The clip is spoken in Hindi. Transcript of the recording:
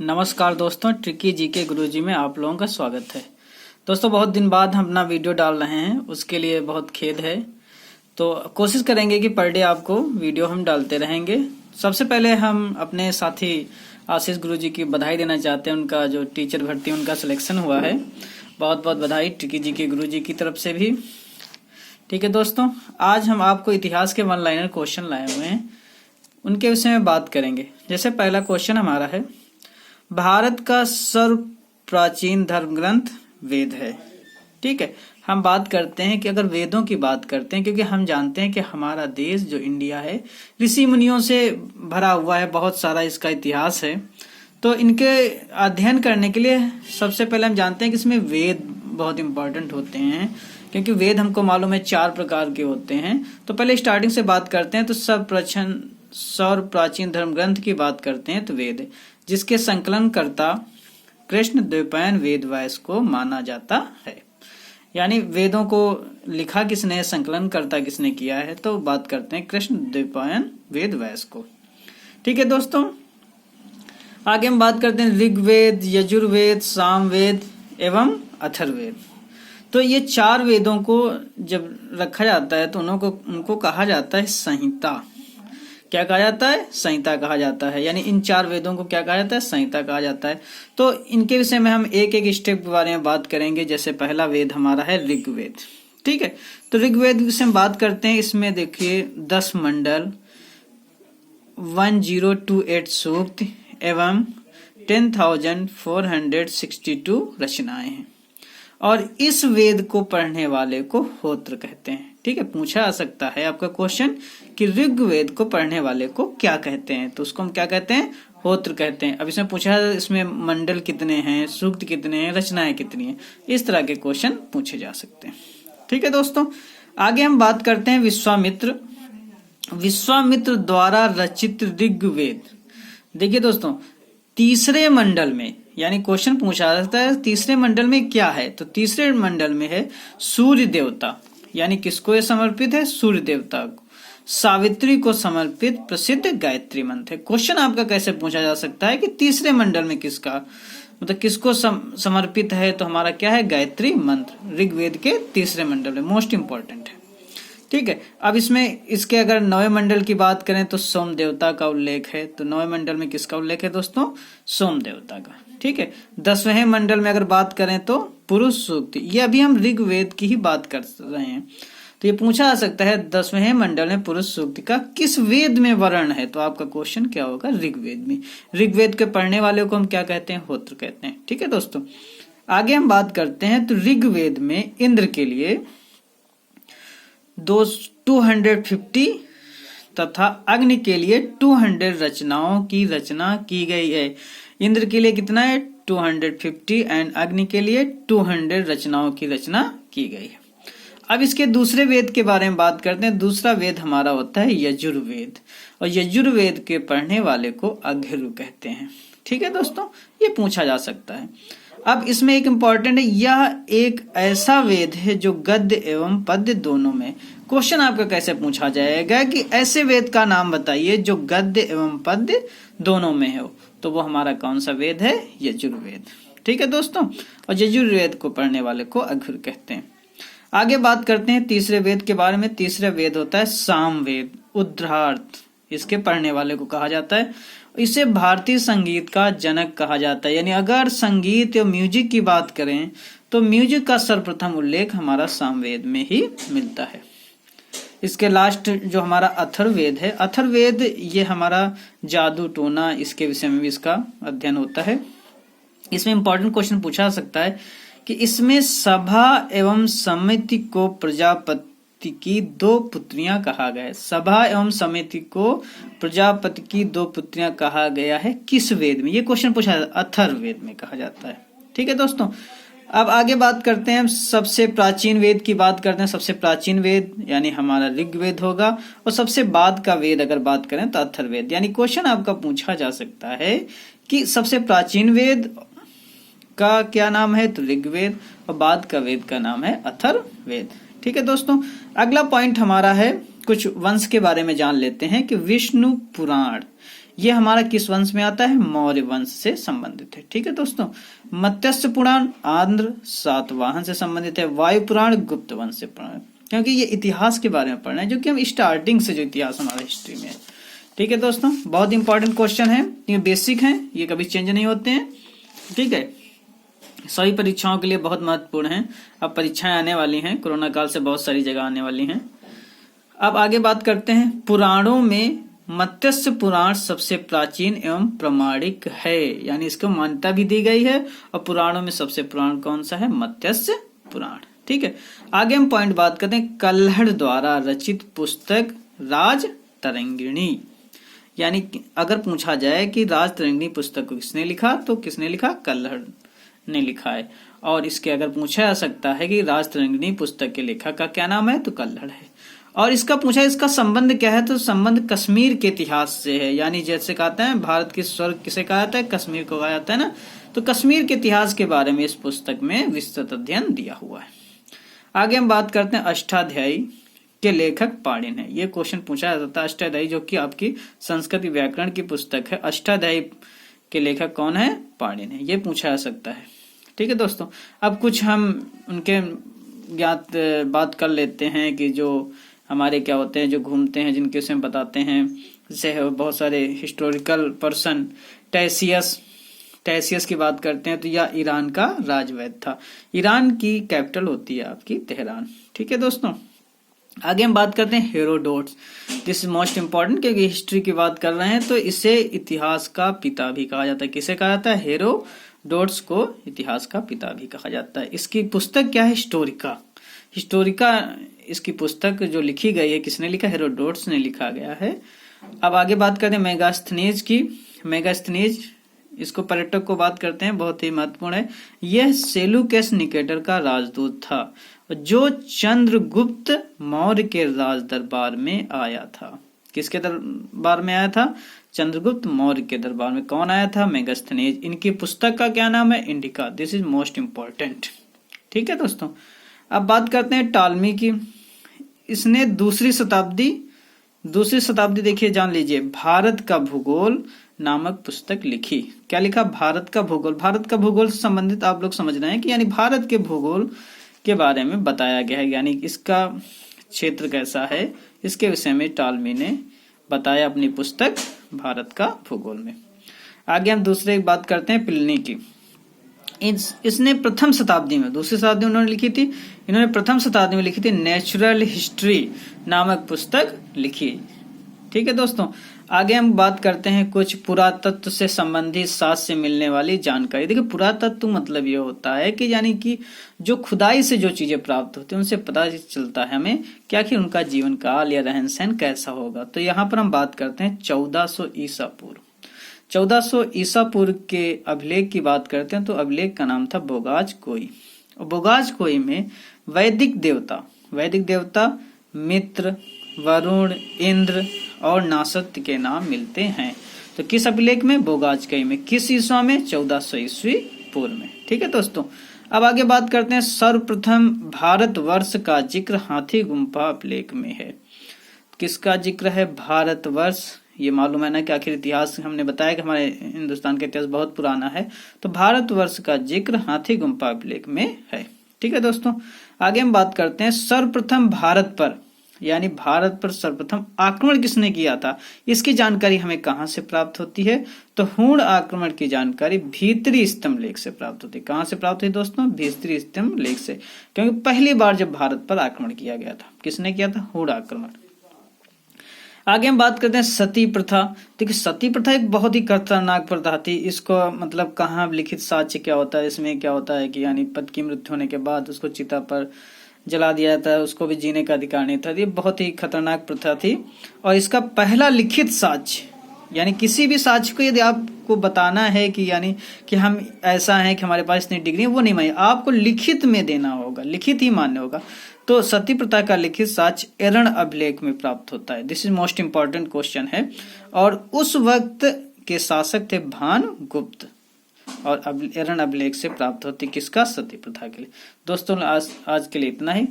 नमस्कार दोस्तों, ट्रिकी जीके गुरुजी में आप लोगों का स्वागत है। दोस्तों, बहुत दिन बाद हम अपना वीडियो डाल रहे हैं, उसके लिए बहुत खेद है। तो कोशिश करेंगे कि पर डे आपको वीडियो हम डालते रहेंगे। सबसे पहले हम अपने साथी आशीष गुरुजी की बधाई देना चाहते हैं। उनका जो टीचर भर्ती उनका सिलेक्शन हुआ है, बहुत बहुत बधाई ट्रिकी जीके गुरुजी की तरफ से भी। ठीक है दोस्तों, आज हम आपको इतिहास के वन लाइनर क्वेश्चन लाए हुए हैं, उनके विषय में बात करेंगे। जैसे पहला क्वेश्चन हमारा है, भारत का सर्व प्राचीन धर्म ग्रंथ वेद है। ठीक है, हम बात करते हैं कि अगर वेदों की बात करते हैं, क्योंकि हम जानते हैं कि हमारा देश जो इंडिया है ऋषि मुनियों से भरा हुआ है, बहुत सारा इसका इतिहास है। तो इनके अध्ययन करने के लिए सबसे पहले हम जानते हैं कि इसमें वेद बहुत इंपॉर्टेंट होते हैं, क्योंकि वेद हमको मालूम है 4 प्रकार के होते हैं। तो पहले स्टार्टिंग से बात करते हैं, तो सर्व प्राचीन धर्म ग्रंथ की बात करते हैं तो वेद है, जिसके संकलन करता कृष्ण द्वैपायन वेद व्यास को माना जाता है। यानी वेदों को लिखा किसने, संकलन करता किसने किया है, तो बात करते हैं कृष्ण द्वैपायन वेद व्यास को। ठीक है दोस्तों, आगे हम बात करते हैं ऋग्वेद, यजुर्वेद, सामवेद एवं अथर्ववेद। तो ये 4 वेदों को जब रखा जाता है तो उनको कहा जाता है संहिता। क्या कहा जाता है? संहिता कहा जाता है। यानी इन 4 वेदों को क्या कहा जाता है? संहिता कहा जाता है। तो इनके विषय में हम एक एक स्टेप के बारे में बात करेंगे। जैसे पहला वेद हमारा है ऋग्वेद। ठीक है, तो ऋग्वेद के विषय में बात करते हैं। इसमें देखिए 10 मंडल, 1028 सूक्त एवं 10,462 रचनाएं हैं, और इस वेद को पढ़ने वाले को होत्र कहते हैं। ठीक है, पूछा आ सकता है आपका क्वेश्चन कि ऋग्वेद को पढ़ने वाले को क्या कहते हैं, तो उसको हम क्या कहते हैं? होत्र कहते हैं। अब इसमें पूछा इसमें मंडल कितने हैं, सूक्त कितने हैं, रचनाएं कितनी हैं, इस तरह के क्वेश्चन पूछे जा सकते हैं। ठीक है दोस्तों, आगे हम बात करते हैं विश्वामित्र द्वारा रचित ऋग्वेद। देखिए दोस्तों, तीसरे मंडल में, यानी क्वेश्चन पूछा जाता है तीसरे मंडल में क्या है, तो तीसरे मंडल में है सूर्य देवता। यानी किसको ये समर्पित है? सूर्य देवता को। सावित्री को समर्पित प्रसिद्ध गायत्री मंत्र है। क्वेश्चन आपका कैसे पूछा जा सकता है कि तीसरे मंडल में किसका, मतलब किसको समर्पित है, तो हमारा क्या है? गायत्री मंत्र ऋग्वेद के तीसरे मंडल में मोस्ट इंपॉर्टेंट है। ठीक है, अब इसमें इसके अगर 9वें मंडल की बात करें तो सोम देवता का उल्लेख है। तो 9वें मंडल में किसका उल्लेख है दोस्तों? सोम देवता का। ठीक है, 10वें मंडल में अगर बात करें तो पुरुष सूक्त। ये अभी हम ऋग्वेद की ही बात कर रहे हैं, तो ये पूछा जा सकता है 10वें मंडल में पुरुष सूक्त का किस वेद में वर्ण है, तो आपका क्वेश्चन क्या होगा? ऋग्वेद में। ऋग्वेद के पढ़ने वाले को हम क्या कहते हैं? होत्र कहते हैं। ठीक है दोस्तों, आगे हम बात करते हैं तो ऋग्वेद में इंद्र के लिए 250 तथा अग्नि के लिए 200 रचनाओं की रचना की गई है। इंद्र के लिए कितना है? 250 एंड अग्नि के लिए 200 रचनाओं की रचना की गई है। अब इसके दूसरे वेद के बारे में बात करते हैं। दूसरा वेद हमारा होता है यजुर्वेद, और यजुर्वेद के पढ़ने वाले को अघिरु कहते हैं। ठीक है दोस्तों, ये पूछा जा सकता है। अब इसमें एक इम्पॉर्टेंट है, यह एक ऐसा वेद है जो गद्य एवं पद्य दोनों में। क्वेश्चन आपका कैसे पूछा जाएगा कि ऐसे वेद का नाम बताइए जो गद्य एवं पद्य दोनों में हो, तो वो हमारा कौन सा वेद है? यजुर्वेद। ठीक है दोस्तों, और यजुर्वेद को पढ़ने वाले को अघिर कहते हैं। आगे बात करते हैं तीसरे वेद के बारे में। तीसरा वेद होता है सामवेद, उद्धार्थ। इसके पढ़ने वाले को कहा जाता है, इसे भारतीय संगीत का जनक कहा जाता है। यानी अगर संगीत या म्यूजिक की बात करें तो म्यूजिक का सर्वप्रथम उल्लेख हमारा सामवेद में ही मिलता है। इसके लास्ट जो हमारा अथर्ववेद है, अथर्ववेद ये हमारा जादू टोना, इसके विषय में भी इसका अध्ययन होता है। इसमें इंपॉर्टेंट क्वेश्चन पूछा जा सकता है कि इसमें सभा एवं समिति को प्रजापति की 2 पुत्रियां कहा गया है। सभा एवं समिति को प्रजापति की 2 पुत्रियां कहा गया है किस वेद में? ये क्वेश्चन पूछा जाता है, अथर्ववेद में कहा जाता है। ठीक है दोस्तों, अब आगे बात करते हैं सबसे प्राचीन वेद की बात करते हैं। सबसे प्राचीन वेद यानी हमारा ऋग्वेद होगा, और सबसे बाद का वेद अगर बात करें तो अथर्ववेद। यानी क्वेश्चन आपका पूछा जा सकता है कि सबसे प्राचीन वेद का क्या नाम है, तो ऋग्वेद, और बाद का वेद का नाम है अथर्ववेद। ठीक है दोस्तों, अगला पॉइंट हमारा है कुछ वंश के बारे में जान लेते हैं कि विष्णु पुराण ये हमारा किस वंश में आता है? मौर्य वंश से संबंधित है। ठीक है दोस्तों। मत्स्य पुराण आंध्र सातवाहन से संबंधित है। वायु पुराण गुप्त वंश से पुराण, क्योंकि ये इतिहास के बारे में पढ़ना है, जो कि हम स्टार्टिंग से जो इतिहास हमारा हिस्ट्री में है। ठीक है दोस्तों, बहुत इंपॉर्टेंट क्वेश्चन है, ये बेसिक है, ये कभी चेंज नहीं होते हैं। ठीक है, सभी परीक्षाओं के लिए बहुत महत्वपूर्ण है। अब परीक्षाएं आने वाली हैं, कोरोना काल से बहुत सारी जगह आने वाली हैं। अब आगे बात करते हैं, पुराणों में मत्स्य पुराण सबसे प्राचीन एवं प्रमाणिक है, यानी इसको मान्यता भी दी गई है। और पुराणों में सबसे पुराण कौन सा है? मत्स्य पुराण। ठीक है, आगे हम पॉइंट बात करते हैं, कल्हड़ द्वारा रचित पुस्तक राज तरंगिणी। यानी अगर पूछा जाए कि राज तरंगिणी पुस्तक को किसने लिखा, तो किसने लिखा? कल्हड़ ने लिखा है। और इसके अगर पूछा जा सकता है कि राज तरंगिणी पुस्तक के लेखक का क्या नाम है, तो कल्हड़ है। और इसका पूछा इसका संबंध क्या है, तो संबंध कश्मीर के इतिहास से है। यानी जैसे कहते हैं भारत की स्वर्ग किसे कहा जाता है? कश्मीर को कहा जाता है ना। तो कश्मीर के इतिहास के बारे में इस पुस्तक में विस्तृत अध्ययन दिया हुआ है। आगे हम बात करते हैं, अष्टाध्यायी के लेखक पाणिनि है। ये क्वेश्चन पूछा जाता है। अष्टाध्यायी जो कि आपकी संस्कृत व्याकरण की पुस्तक है, अष्टाध्यायी के लेखक कौन है? पाणिनि है। ये पूछा जा सकता है। ठीक है दोस्तों, अब कुछ हम उनके ज्ञात बात कर लेते हैं कि जो हमारे क्या होते हैं, जो घूमते हैं, जिनके उसमें बताते हैं। जैसे बहुत सारे हिस्टोरिकल पर्सन, टैसियस की बात करते हैं, तो यह ईरान का राजवैद्य था। ईरान की कैपिटल होती है आपकी तेहरान। ठीक है दोस्तों, आगे हम बात करते हैं Herodotus. This is most important, क्योंकि हिस्ट्री की बात कर रहे हैं, तो इसे इतिहास का पिता भी कहा जाता है। किसे कहा जाता है? हेरोडोट्स को इतिहास का पिता भी कहा जाता है। इसकी पुस्तक क्या है? हिस्टोरिका इसकी पुस्तक जो लिखी गई है, किसने लिखा? हेरोडोट्स ने लिखा गया है। अब आगे बात करते हैं मेगास्थनीज की। मेगास्थनीज, इसको पर्यटक को बात करते हैं, बहुत ही महत्वपूर्ण है। यह सेलुकस निकेटर का राजदूत था, जो चंद्रगुप्त मौर्य के राज दरबार में आया था। किसके दरबार में आया था? चंद्रगुप्त मौर्य के दरबार में। कौन आया था? मेगास्थनीज। इनकी पुस्तक का क्या नाम है? Indica. This is most important. ठीक है दोस्तों, अब बात करते हैं टालमी की। इसने दूसरी शताब्दी देखिए, जान लीजिए, भारत का भूगोल नामक पुस्तक लिखी। क्या लिखा? भारत का भूगोल। भारत का भूगोल से संबंधित आप लोग समझ रहे हैं कि यानी भारत के भूगोल के बारे में बताया गया है, यानी इसका क्षेत्र कैसा है, इसके विषय में टालमी ने बताया अपनी पुस्तक भारत का भूगोल में। आगे हम दूसरे बात करते हैं प्लिनी की। इसने प्रथम शताब्दी में, दूसरी शताब्दी में उन्होंने लिखी थी, इन्होंने प्रथम शताब्दी में लिखी थी नेचुरल हिस्ट्री नामक पुस्तक लिखी। ठीक है दोस्तों, आगे हम बात करते हैं कुछ पुरातत्व से संबंधित साक्ष्य से मिलने वाली जानकारी। देखिए, पुरातत्व मतलब ये होता है कि यानी कि जो खुदाई से जो चीजें प्राप्त होती है, उनसे पता चलता है हमें क्या कि उनका जीवन काल या रहन सहन कैसा होगा। तो यहाँ पर हम बात करते हैं 1400 ईसा पूर्व। 1400 ईसा पूर्व के अभिलेख की बात करते हैं, तो अभिलेख का नाम था बोगाज कोई। और बोगाज कोई में वैदिक देवता मित्र, वरुण, इंद्र और नासत्य के नाम मिलते हैं। तो किस अभिलेख में? बोगाज कोई में। किस ईस्वा में? 1400 ईस्वी पूर्व में। ठीक है दोस्तों, अब आगे बात करते हैं, सर्वप्रथम भारतवर्ष का जिक्र हाथी गुम्फा अभिलेख में है। किसका जिक्र है? भारतवर्ष। ये मालूम है ना कि आखिर इतिहास हमने बताया कि हमारे हिंदुस्तान का इतिहास बहुत पुराना है, तो भारतवर्ष का जिक्र हाथी गुम्फा अभिलेख में है। ठीक है दोस्तों, आगे हम बात करते हैं सर्वप्रथम भारत पर, यानी भारत पर सर्वप्रथम आक्रमण किसने किया था, इसकी जानकारी हमें कहां से प्राप्त होती है? तो हूण आक्रमण की जानकारी भीतरी स्तंभ लेख से प्राप्त होती है। कहां से प्राप्त हुई दोस्तों? भीतरी स्तंभ लेख से, क्योंकि पहली बार जब भारत पर आक्रमण किया गया था, किसने किया था? हूण आक्रमण। आगे हम बात करते हैं सती प्रथा। देखिए, सती प्रथा एक बहुत ही खतरनाक प्रथा थी। इसको मतलब कहाँ लिखित साक्ष्य क्या होता है, इसमें क्या होता है कि यानी पति की मृत्यु होने के बाद उसको चिता पर जला दिया जाता है, उसको भी जीने का अधिकार नहीं था। ये बहुत ही खतरनाक प्रथा थी। और इसका पहला लिखित साक्ष्य, यानी किसी भी साक्ष्य को यदि आपको बताना है कि यानी कि हम ऐसा है कि हमारे पास इतनी डिग्री है, वो नहीं मानिए, आपको लिखित में देना होगा, लिखित ही मान्य होगा। तो सती प्रथा का लिखित साक्ष्य एरण अभिलेख में प्राप्त होता है। This is most important question है। और उस वक्त के शासक थे भानुगुप्त, और एरण अभिलेख से प्राप्त होती किसका? सती प्रथा के लिए। दोस्तों, आज के लिए इतना ही।